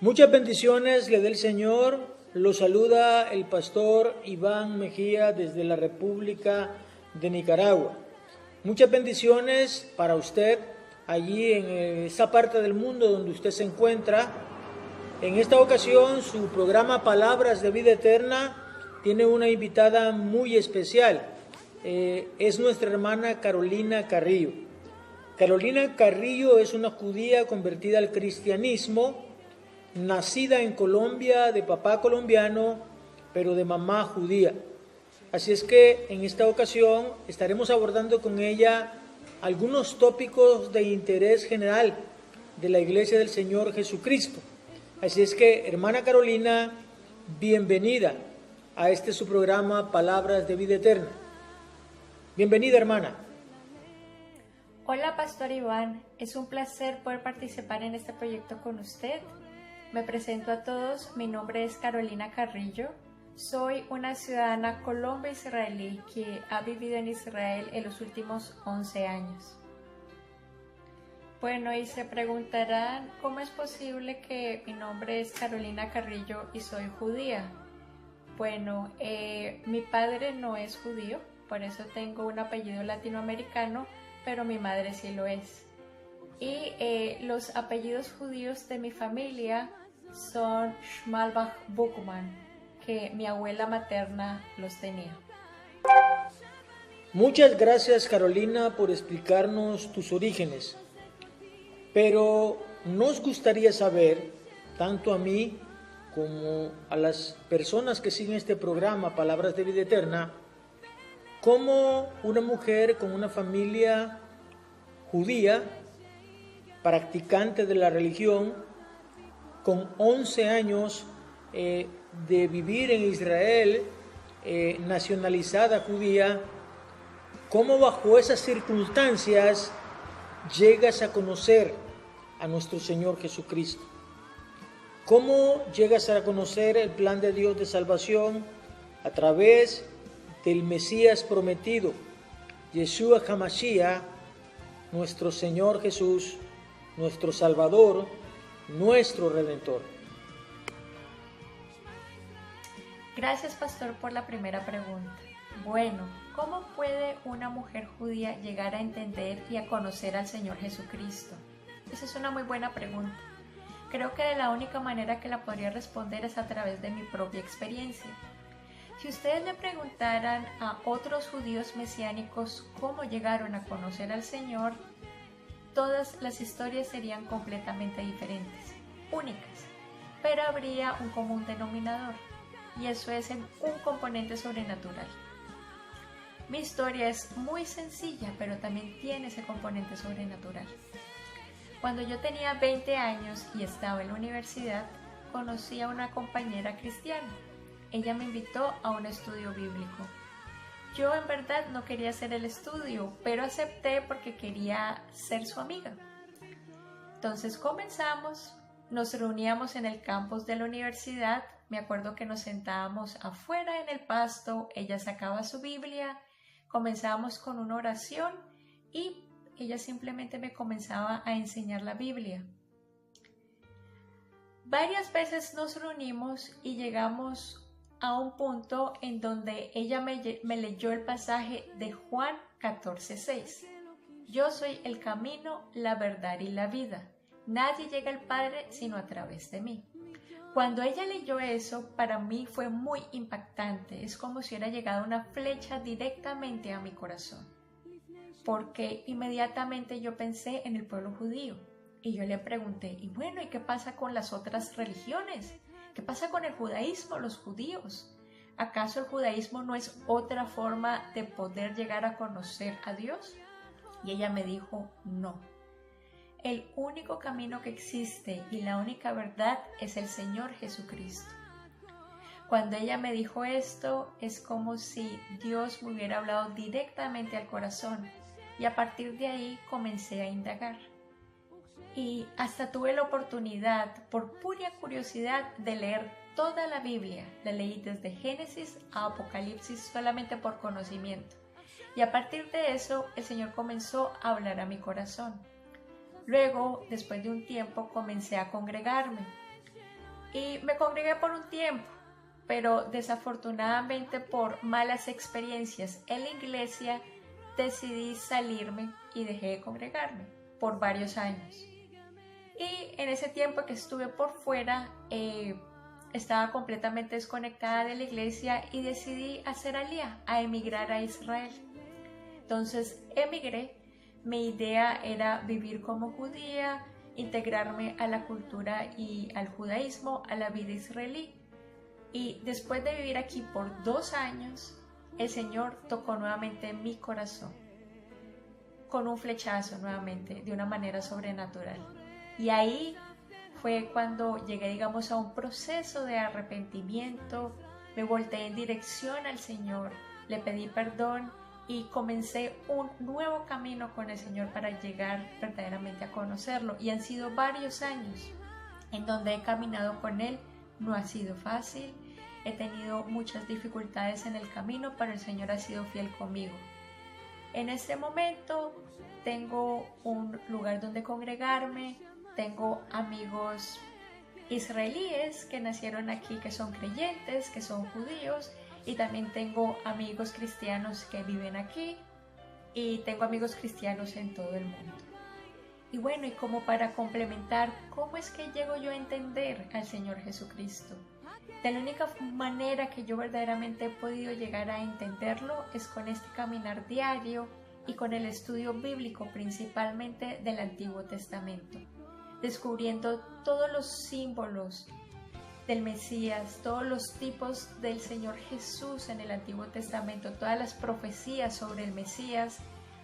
Muchas bendiciones le dé el Señor. Lo saluda el pastor Iván Mejía desde la República de Nicaragua. Muchas bendiciones para usted allí en esa parte del mundo donde usted se encuentra. En esta ocasión su programa Palabras de Vida Eterna tiene una invitada muy especial. Es nuestra hermana Carolina Carrillo. Carolina Carrillo es una judía convertida al cristianismo, nacida en Colombia, de papá colombiano, pero de mamá judía. Así es que en esta ocasión estaremos abordando con ella algunos tópicos de interés general de la Iglesia del Señor Jesucristo. Así es que, hermana Carolina, bienvenida a su programa Palabras de Vida Eterna. Bienvenida, hermana. Hola, Pastor Iván. Es un placer poder participar en este proyecto con usted. Me presento a todos, mi nombre es Carolina Carrillo, soy una ciudadana colombo-israelí que ha vivido en Israel en los últimos 11 años. Bueno, y se preguntarán, ¿cómo es posible que mi nombre es Carolina Carrillo y soy judía? Bueno, mi padre no es judío, por eso tengo un apellido latinoamericano, pero mi madre sí lo es. Y los apellidos judíos de mi familia son Schmalbach Buchmann, que mi abuela materna los tenía. Muchas gracias, Carolina, por explicarnos tus orígenes. Pero nos gustaría saber, tanto a mí como a las personas que siguen este programa, Palabras de Vida Eterna, cómo una mujer con una familia judía, practicante de la religión, con 11 años de vivir en Israel, nacionalizada judía, cómo bajo esas circunstancias llegas a conocer a nuestro Señor Jesucristo. Cómo llegas a conocer el plan de Dios de salvación a través del Mesías prometido, Yeshua HaMashiach, nuestro Señor Jesús, nuestro Salvador, nuestro Redentor. Gracias, pastor, por la primera pregunta. Bueno, ¿cómo puede una mujer judía llegar a entender y a conocer al Señor Jesucristo? Esa es una muy buena pregunta. Creo que de la única manera que la podría responder es a través de mi propia experiencia. Si ustedes le preguntaran a otros judíos mesiánicos cómo llegaron a conocer al Señor, todas las historias serían completamente diferentes, únicas, pero habría un común denominador, y eso es un componente sobrenatural. Mi historia es muy sencilla, pero también tiene ese componente sobrenatural. Cuando yo tenía 20 años y estaba en la universidad, conocí a una compañera cristiana. Ella me invitó a un estudio bíblico. Yo en verdad no quería hacer el estudio, pero acepté porque quería ser su amiga. Entonces comenzamos, nos reuníamos en el campus de la universidad. Me acuerdo que nos sentábamos afuera en el pasto, ella sacaba su Biblia, comenzábamos con una oración y ella simplemente me comenzaba a enseñar la Biblia. Varias veces nos reunimos y llegamos a un punto en donde ella me leyó el pasaje de Juan 14:6. Yo soy el camino, la verdad y la vida. Nadie llega al Padre sino a través de mí. Cuando ella leyó eso, para mí fue muy impactante. Es como si hubiera llegado una flecha directamente a mi corazón. Porque inmediatamente yo pensé en el pueblo judío. Y yo le pregunté, y bueno, ¿y qué pasa con las otras religiones? ¿Qué pasa con el judaísmo, los judíos? ¿Acaso el judaísmo no es otra forma de poder llegar a conocer a Dios? Y ella me dijo, no. El único camino que existe y la única verdad es el Señor Jesucristo. Cuando ella me dijo esto, es como si Dios me hubiera hablado directamente al corazón y a partir de ahí comencé a indagar. Y hasta tuve la oportunidad, por pura curiosidad, de leer toda la Biblia. La leí desde Génesis a Apocalipsis solamente por conocimiento. Y a partir de eso, el Señor comenzó a hablar a mi corazón. Luego, después de un tiempo, comencé a congregarme. Y me congregué por un tiempo, pero desafortunadamente por malas experiencias en la iglesia, decidí salirme y dejé de congregarme por varios años. Y en ese tiempo que estuve por fuera, estaba completamente desconectada de la iglesia y decidí hacer alía, a emigrar a Israel. Entonces emigré. Mi idea era vivir como judía, integrarme a la cultura y al judaísmo, a la vida israelí. Y después de vivir aquí por 2 años, el Señor tocó nuevamente mi corazón, con un flechazo nuevamente, de una manera sobrenatural. Y ahí fue cuando llegué, digamos, a un proceso de arrepentimiento, me volteé en dirección al Señor, le pedí perdón y comencé un nuevo camino con el Señor para llegar verdaderamente a conocerlo. Y han sido varios años en donde he caminado con Él. No ha sido fácil, he tenido muchas dificultades en el camino, pero el Señor ha sido fiel conmigo. En este momento tengo un lugar donde congregarme, tengo amigos israelíes que nacieron aquí, que son creyentes, que son judíos, y también tengo amigos cristianos que viven aquí y tengo amigos cristianos en todo el mundo. Y bueno, y como para complementar, ¿cómo es que llego yo a entender al Señor Jesucristo? De la única manera que yo verdaderamente he podido llegar a entenderlo es con este caminar diario y con el estudio bíblico, principalmente del Antiguo Testamento, descubriendo todos los símbolos del Mesías, todos los tipos del Señor Jesús en el Antiguo Testamento, todas las profecías sobre el Mesías.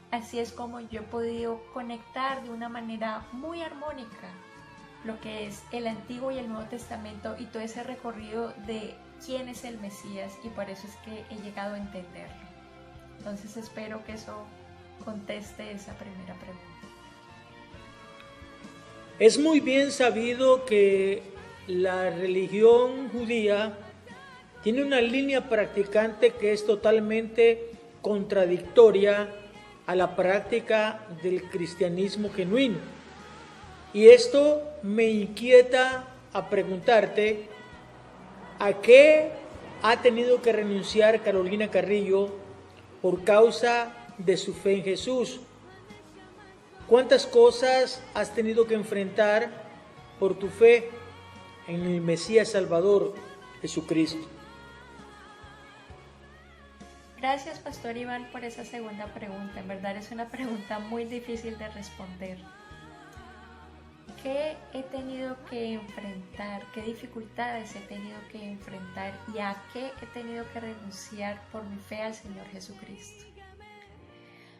Así es como yo he podido conectar de una manera muy armónica lo que es el Antiguo y el Nuevo Testamento y todo ese recorrido de quién es el Mesías, y por eso es que he llegado a entenderlo. Entonces espero que eso conteste esa primera pregunta. Es muy bien sabido que la religión judía tiene una línea practicante que es totalmente contradictoria a la práctica del cristianismo genuino. Y esto me inquieta a preguntarte, ¿a qué ha tenido que renunciar Carolina Carrillo por causa de su fe en Jesús? ¿Cuántas cosas has tenido que enfrentar por tu fe en el Mesías Salvador, Jesucristo? Gracias, Pastor Iván, por esa segunda pregunta. En verdad es una pregunta muy difícil de responder. ¿Qué he tenido que enfrentar? ¿Qué dificultades he tenido que enfrentar? ¿Y a qué he tenido que renunciar por mi fe al Señor Jesucristo?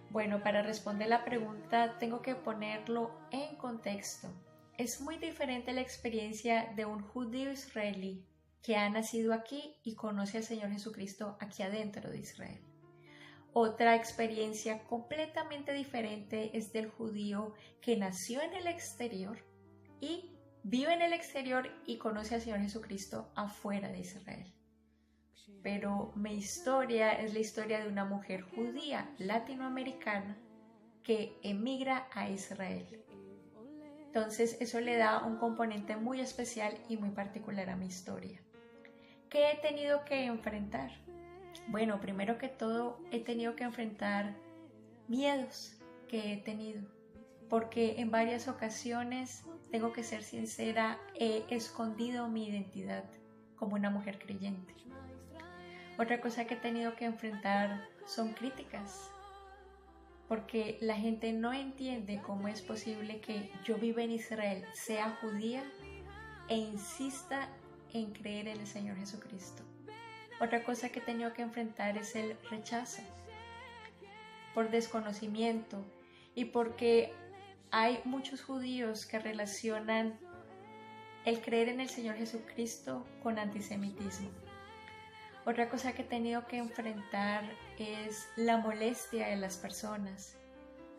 Bueno, para responder la pregunta tengo que ponerlo en contexto. Es muy diferente la experiencia de un judío israelí que ha nacido aquí y conoce al Señor Jesucristo aquí adentro de Israel. Otra experiencia completamente diferente es del judío que nació en el exterior y vive en el exterior y conoce al Señor Jesucristo afuera de Israel. Pero mi historia es la historia de una mujer judía latinoamericana que emigra a Israel. Entonces eso le da un componente muy especial y muy particular a mi historia. ¿Qué he tenido que enfrentar? Bueno, primero que todo he tenido que enfrentar miedos que he tenido, porque en varias ocasiones, tengo que ser sincera, he escondido mi identidad como una mujer creyente. Otra cosa que he tenido que enfrentar son críticas, porque la gente no entiende cómo es posible que yo viva en Israel, sea judía e insista en creer en el Señor Jesucristo. Otra cosa que he tenido que enfrentar es el rechazo por desconocimiento y porque hay muchos judíos que relacionan el creer en el Señor Jesucristo con antisemitismo. Otra cosa que he tenido que enfrentar es la molestia de las personas,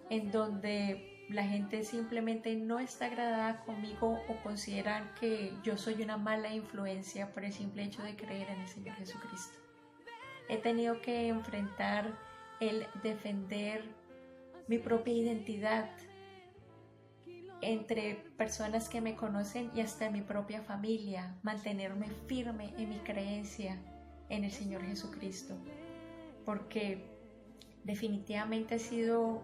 en donde la gente simplemente no está agradada conmigo o consideran que yo soy una mala influencia por el simple hecho de creer en el Señor Jesucristo. He tenido que enfrentar el defender mi propia identidad entre personas que me conocen y hasta mi propia familia, mantenerme firme en mi creencia en el Señor Jesucristo, porque definitivamente ha sido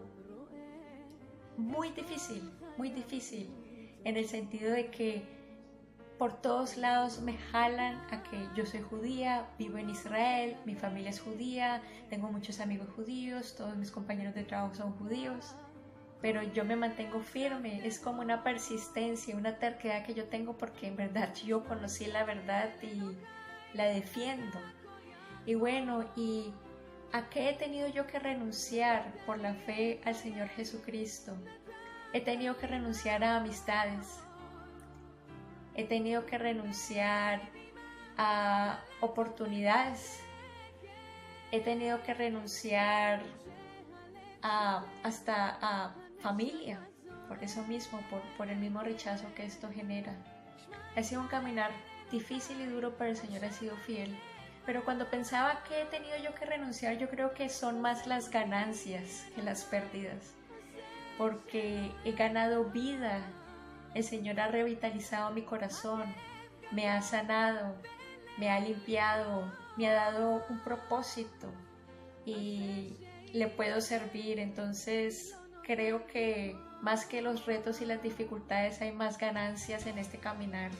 muy difícil, en el sentido de que por todos lados me jalan a que yo soy judía, vivo en Israel, mi familia es judía, tengo muchos amigos judíos, todos mis compañeros de trabajo son judíos, pero yo me mantengo firme. Es como una persistencia, una terquedad que yo tengo, porque en verdad yo conocí la verdad y la defiendo. Y bueno, ¿y a qué he tenido yo que renunciar por la fe al Señor Jesucristo? He tenido que renunciar a amistades, he tenido que renunciar a oportunidades, he tenido que renunciar hasta a familia, por eso mismo, por el mismo rechazo que esto genera. Ha sido un caminar difícil y duro, pero el Señor ha sido fiel. Pero cuando pensaba que he tenido yo que renunciar, yo creo que son más las ganancias que las pérdidas, porque he ganado vida. El Señor ha revitalizado mi corazón, me ha sanado, me ha limpiado, me ha dado un propósito y le puedo servir. Entonces creo que más que los retos y las dificultades, hay más ganancias en este caminar.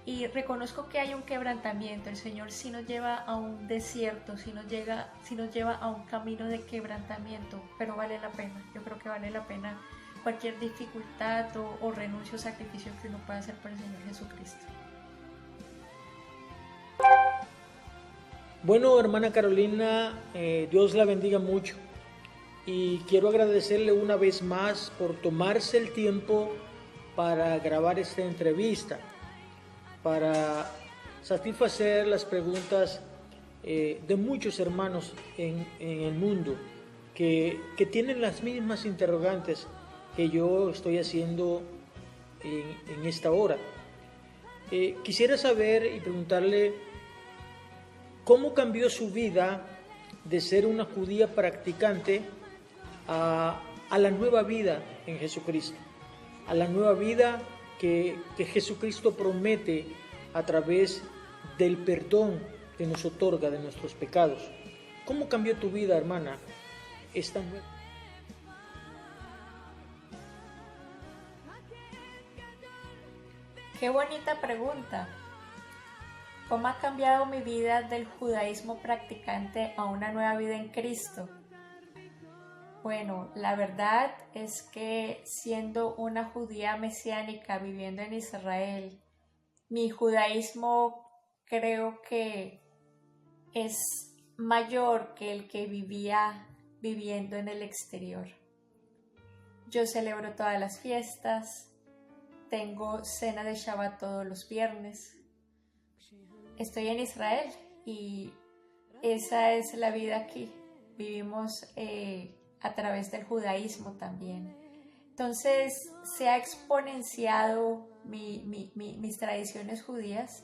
Y reconozco que hay un quebrantamiento. El Señor sí nos lleva a un desierto, sí nos lleva a un camino de quebrantamiento, pero vale la pena. Yo creo que vale la pena cualquier dificultad o renuncio o sacrificio que uno pueda hacer por el Señor Jesucristo. Bueno, hermana Carolina, Dios la bendiga mucho. Y quiero agradecerle una vez más por tomarse el tiempo para grabar esta entrevista, para satisfacer las preguntas de muchos hermanos en el mundo que tienen las mismas interrogantes que yo estoy haciendo en esta hora. Quisiera saber y preguntarle cómo cambió su vida de ser una judía practicante a la nueva vida en Jesucristo, a la nueva vida que Jesucristo promete a través del perdón que nos otorga de nuestros pecados. ¿Cómo cambió tu vida, hermana, esta nueva? Qué bonita pregunta. ¿Cómo ha cambiado mi vida del judaísmo practicante a una nueva vida en Cristo? Bueno, la verdad es que siendo una judía mesiánica viviendo en Israel, mi judaísmo creo que es mayor que el que vivía viviendo en el exterior. Yo celebro todas las fiestas, tengo cena de Shabbat todos los viernes. Estoy en Israel y esa es la vida aquí. Vivimos a través del judaísmo también. Entonces se ha exponenciado mis tradiciones judías,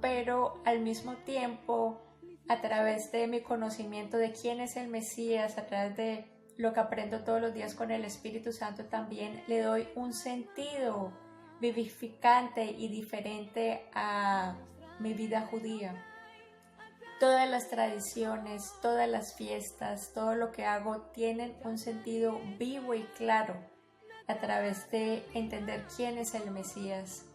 pero al mismo tiempo, a través de mi conocimiento de quién es el Mesías, a través de lo que aprendo todos los días con el Espíritu Santo, también le doy un sentido vivificante y diferente a mi vida judía. todas las tradiciones, todas las fiestas, todo lo que hago tienen un sentido vivo y claro a través de entender quién es el Mesías.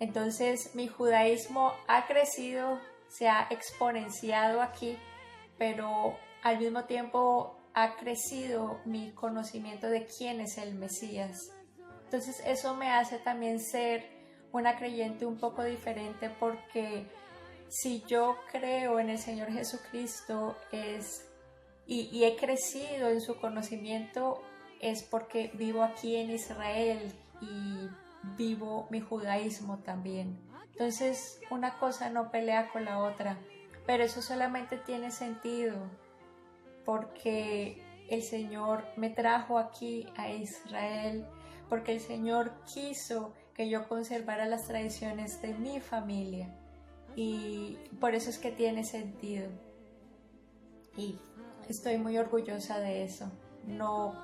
Entonces mi judaísmo ha crecido, se ha exponenciado aquí, pero al mismo tiempo ha crecido mi conocimiento de quién es el Mesías. Entonces eso me hace también ser una creyente un poco diferente, porque si yo creo en el Señor Jesucristo y he crecido en su conocimiento, es porque vivo aquí en Israel y vivo mi judaísmo también. Entonces una cosa no pelea con la otra, pero eso solamente tiene sentido porque el Señor me trajo aquí a Israel, porque el Señor quiso que yo conservara las tradiciones de mi familia, y por eso es que tiene sentido y estoy muy orgullosa de eso. No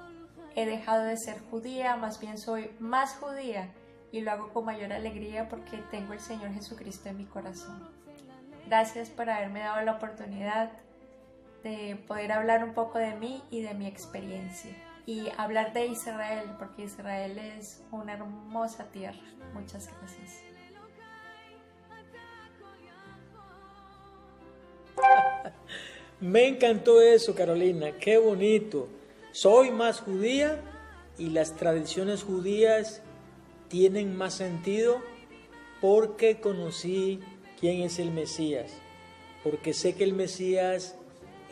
he dejado de ser judía, más bien soy más judía, y lo hago con mayor alegría porque tengo el Señor Jesucristo en mi corazón. Gracias por haberme dado la oportunidad de poder hablar un poco de mí y de mi experiencia, y hablar de Israel, porque Israel es una hermosa tierra. Muchas gracias. Me encantó eso, Carolina, qué bonito. Soy más judía y las tradiciones judías tienen más sentido porque conocí quién es el Mesías, porque sé que el Mesías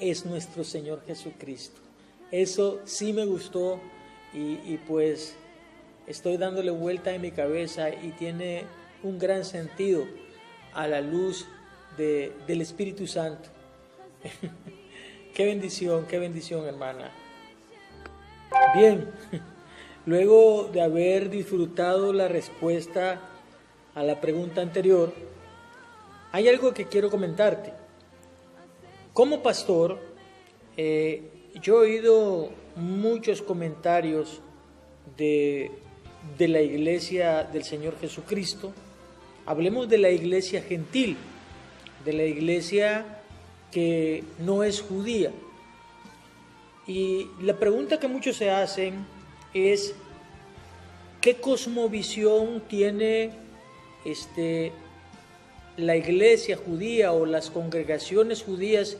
es nuestro Señor Jesucristo. Eso sí me gustó y pues estoy dándole vuelta en mi cabeza y tiene un gran sentido a la luz del Espíritu Santo. Qué bendición, hermana. Bien, luego de haber disfrutado la respuesta a la pregunta anterior, hay algo que quiero comentarte. Como pastor, yo he oído muchos comentarios de la iglesia del Señor Jesucristo. Hablemos de la iglesia gentil, de la iglesia que no es judía. Y la pregunta que muchos se hacen es: ¿qué cosmovisión tiene la iglesia judía o las congregaciones judías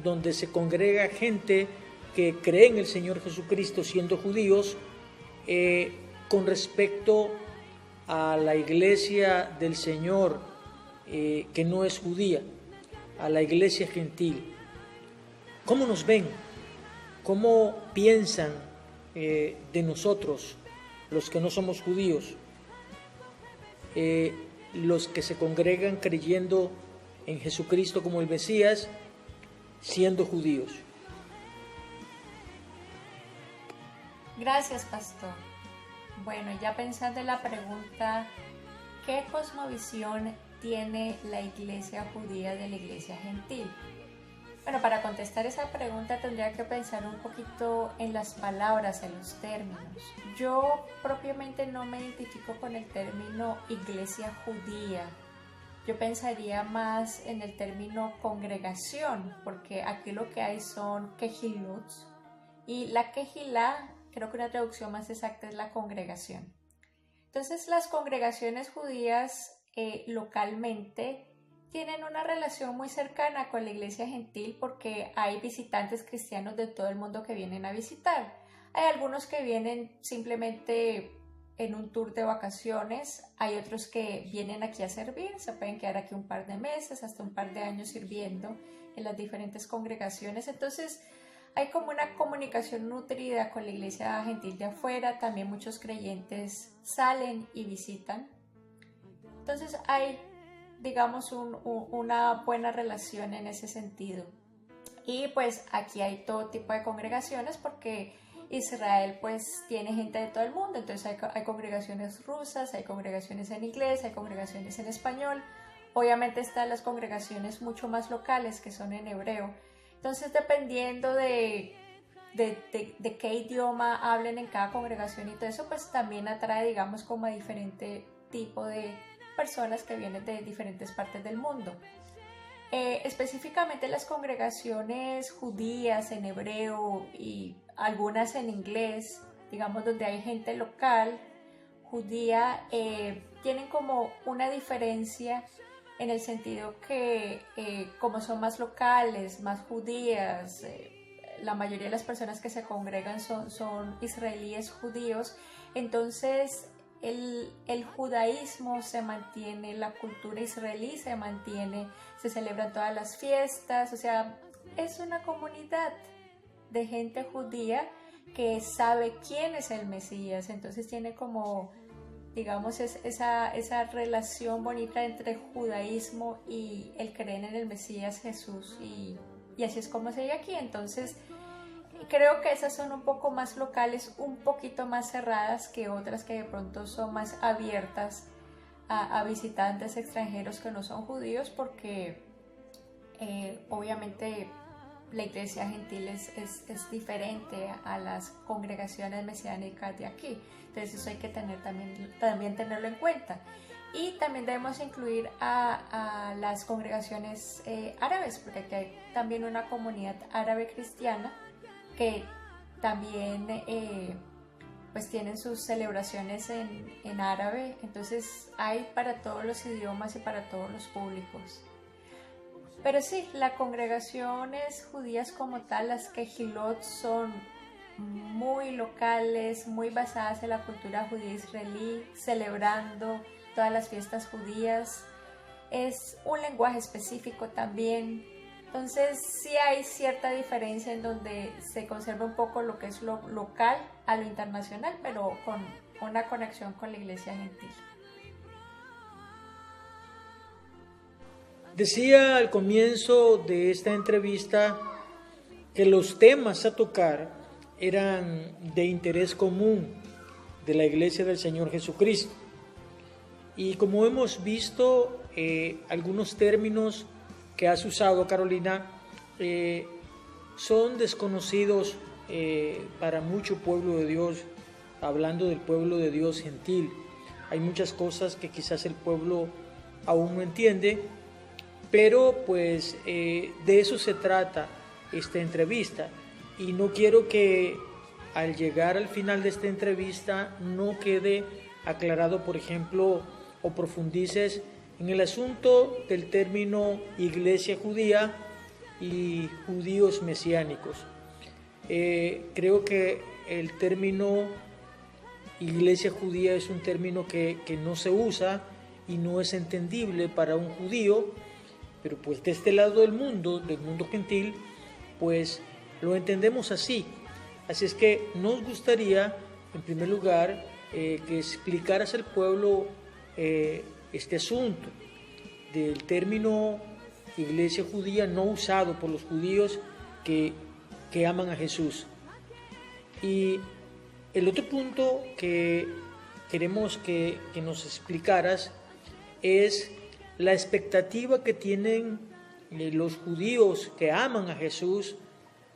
donde se congrega gente que cree en el Señor Jesucristo siendo judíos, con respecto a la iglesia del Señor que no es judía, a la iglesia gentil? ¿Cómo nos ven? ¿Cómo piensan de nosotros, los que no somos judíos, los que se congregan creyendo en Jesucristo como el Mesías, siendo judíos? Gracias, pastor. Bueno, ya pensando en la pregunta, ¿qué cosmovisión tiene la iglesia judía de la iglesia gentil? Bueno, para contestar esa pregunta tendría que pensar un poquito en las palabras, en los términos. Yo propiamente no me identifico con el término iglesia judía. Yo pensaría más en el término congregación, porque aquí lo que hay son kehilot, y la kehilá, creo que una traducción más exacta es la congregación. Entonces las congregaciones judías localmente tienen una relación muy cercana con la iglesia gentil, porque hay visitantes cristianos de todo el mundo que vienen a visitar. Hay algunos que vienen simplemente en un tour de vacaciones, hay otros que vienen aquí a servir, se pueden quedar aquí un par de meses, hasta un par de años sirviendo en las diferentes congregaciones. Entonces hay como una comunicación nutrida con la iglesia gentil de afuera. También muchos creyentes salen y visitan. Entonces hay, digamos, una buena relación en ese sentido. Y pues aquí hay todo tipo de congregaciones, porque Israel pues tiene gente de todo el mundo. Entonces hay congregaciones rusas, hay congregaciones en inglés, hay congregaciones en español. Obviamente están las congregaciones mucho más locales, que son en hebreo. Entonces, dependiendo de qué idioma hablen en cada congregación y todo eso, pues también atrae, digamos, como a diferente tipo de personas que vienen de diferentes partes del mundo. específicamente las congregaciones judías en hebreo y algunas en inglés, digamos donde hay gente local judía, tienen como una diferencia en el sentido que como son más locales, más judías, la mayoría de las personas que se congregan son israelíes judíos, entonces el judaísmo se mantiene, la cultura israelí se mantiene, se celebran todas las fiestas, o sea, es una comunidad de gente judía que sabe quién es el Mesías, entonces tiene como, digamos, esa relación bonita entre judaísmo y el creer en el Mesías Jesús, y así es como se ve aquí. Entonces creo que esas son un poco más locales, un poquito más cerradas que otras que de pronto son más abiertas a visitantes extranjeros que no son judíos, porque obviamente la iglesia gentil es diferente a las congregaciones mesiánicas de aquí. Entonces eso hay que también tenerlo en cuenta. Y también debemos incluir a las congregaciones árabes, porque aquí hay también una comunidad árabe cristiana que también pues tienen sus celebraciones en árabe, entonces hay para todos los idiomas y para todos los públicos. Pero sí, las congregaciones judías como tal, las Kehilot, son muy locales, muy basadas en la cultura judía israelí, celebrando todas las fiestas judías. Es un lenguaje específico también. Entonces sí hay cierta diferencia en donde se conserva un poco lo que es lo local a lo internacional, pero con una conexión con la iglesia gentil. Decía al comienzo de esta entrevista que los temas a tocar eran de interés común de la Iglesia del Señor Jesucristo. Y como hemos visto, algunos términos que has usado, Carolina, son desconocidos para mucho pueblo de Dios, hablando del pueblo de Dios gentil. Hay muchas cosas que quizás el pueblo aún no entiende, pero pues de eso se trata esta entrevista, y no quiero que al llegar al final de esta entrevista no quede aclarado, por ejemplo, o profundices en el asunto del término iglesia judía y judíos mesiánicos. Creo que el término iglesia judía es un término que no se usa y no es entendible para un judío, pero pues de este lado del mundo gentil, pues lo entendemos así. Así es que nos gustaría, en primer lugar, que explicaras al pueblo este asunto del término iglesia judía no usado por los judíos que aman a Jesús. Y el otro punto que queremos que nos explicaras es la expectativa que tienen los judíos que aman a Jesús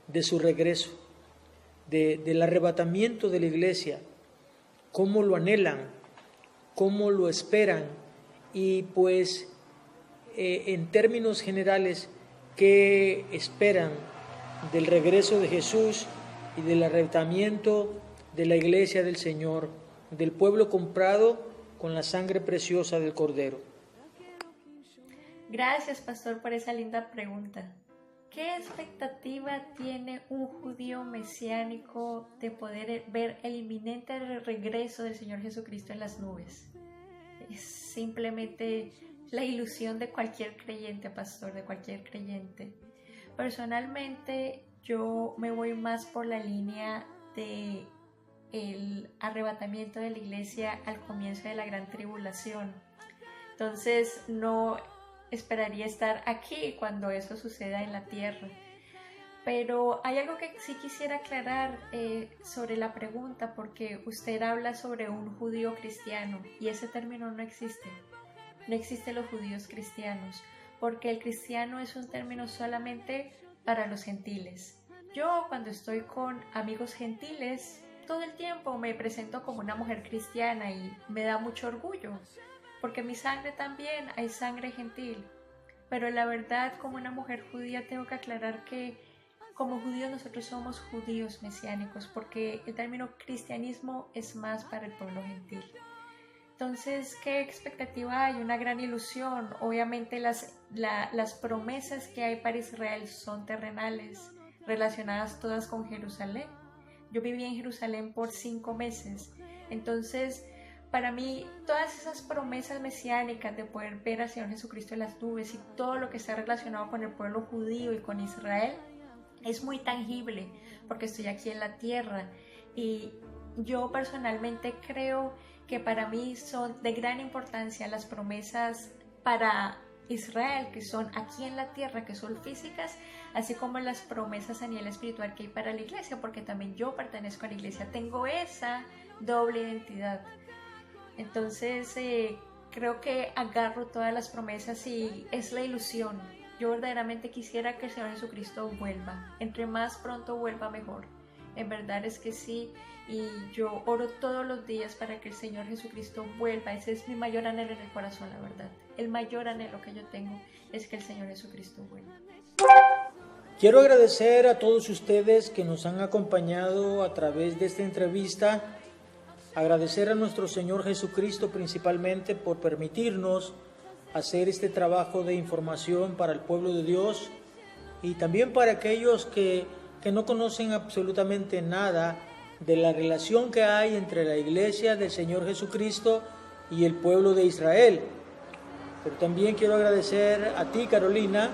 de su regreso, del arrebatamiento de la iglesia, cómo lo anhelan, cómo lo esperan, y pues en términos generales, qué esperan del regreso de Jesús y del arrebatamiento de la iglesia del Señor, del pueblo comprado con la sangre preciosa del Cordero. Gracias, pastor, por esa linda pregunta. ¿Qué expectativa tiene un judío mesiánico de poder ver el inminente regreso del Señor Jesucristo en las nubes? Es simplemente la ilusión de cualquier creyente, pastor, de cualquier creyente. Personalmente, yo me voy más por la línea de el arrebatamiento de la iglesia al comienzo de la gran tribulación. Entonces, no esperaría estar aquí cuando eso suceda en la tierra. Pero hay algo que sí quisiera aclarar sobre la pregunta, porque usted habla sobre un judío cristiano y ese término no existe. No existen los judíos cristianos, porque el cristiano es un término solamente para los gentiles. Yo, cuando estoy con amigos gentiles, todo el tiempo me presento como una mujer cristiana y me da mucho orgullo, porque en mi sangre también hay sangre gentil. pero la verdad, como una mujer judía, tengo que aclarar que como judíos nosotros somos judíos mesiánicos, porque el término cristianismo es más para el pueblo gentil. Entonces, ¿qué expectativa hay? Una gran ilusión. Obviamente las promesas que hay para Israel son terrenales, relacionadas todas con Jerusalén. Yo viví en Jerusalén por 5 meses. Entonces, para mí, todas esas promesas mesiánicas de poder ver al Señor Jesucristo en las nubes y todo lo que está relacionado con el pueblo judío y con Israel, es muy tangible porque estoy aquí en la tierra. Y yo personalmente creo que para mí son de gran importancia las promesas para Israel, que son aquí en la tierra, que son físicas, así como las promesas a nivel espiritual que hay para la iglesia, porque también yo pertenezco a la iglesia, tengo esa doble identidad. Entonces creo que agarro todas las promesas y es la ilusión. Yo verdaderamente quisiera que el Señor Jesucristo vuelva, entre más pronto vuelva mejor. En verdad es que sí, y yo oro todos los días para que el Señor Jesucristo vuelva. Ese es mi mayor anhelo en el corazón, la verdad. El mayor anhelo que yo tengo es que el Señor Jesucristo vuelva. Quiero agradecer a todos ustedes que nos han acompañado a través de esta entrevista. Agradecer a nuestro Señor Jesucristo principalmente por permitirnos hacer este trabajo de información para el pueblo de Dios y también para aquellos que no conocen absolutamente nada de la relación que hay entre la iglesia del Señor Jesucristo y el pueblo de Israel. Pero también quiero agradecer a ti, Carolina,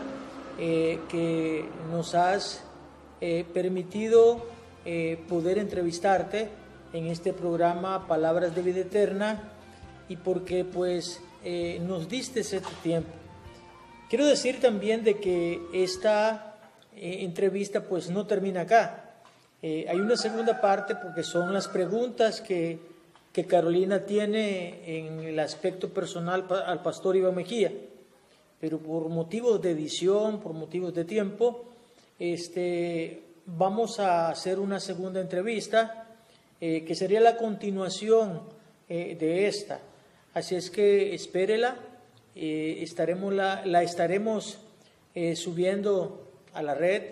que nos has permitido poder entrevistarte en este programa Palabras de Vida Eterna y porque pues nos diste este tiempo. Quiero decir también de que esta entrevista pues no termina acá. Hay una segunda parte porque son las preguntas que Carolina tiene en el aspecto personal al pastor Iván Mejía, pero por motivos de edición, por motivos de tiempo, vamos a hacer una segunda entrevista que sería la continuación de esta. Así es que espérela, la estaremos subiendo a la red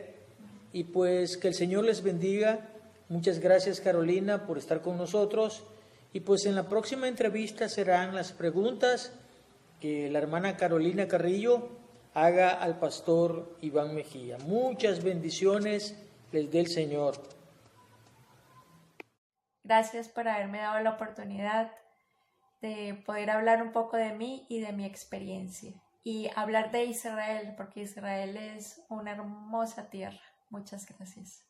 y pues que el Señor les bendiga. Muchas gracias, Carolina, por estar con nosotros y pues en la próxima entrevista serán las preguntas que la hermana Carolina Carrillo haga al pastor Iván Mejía. Muchas bendiciones les dé el Señor. Gracias por haberme dado la oportunidad de poder hablar un poco de mí y de mi experiencia y hablar de Israel, porque Israel es una hermosa tierra. Muchas gracias.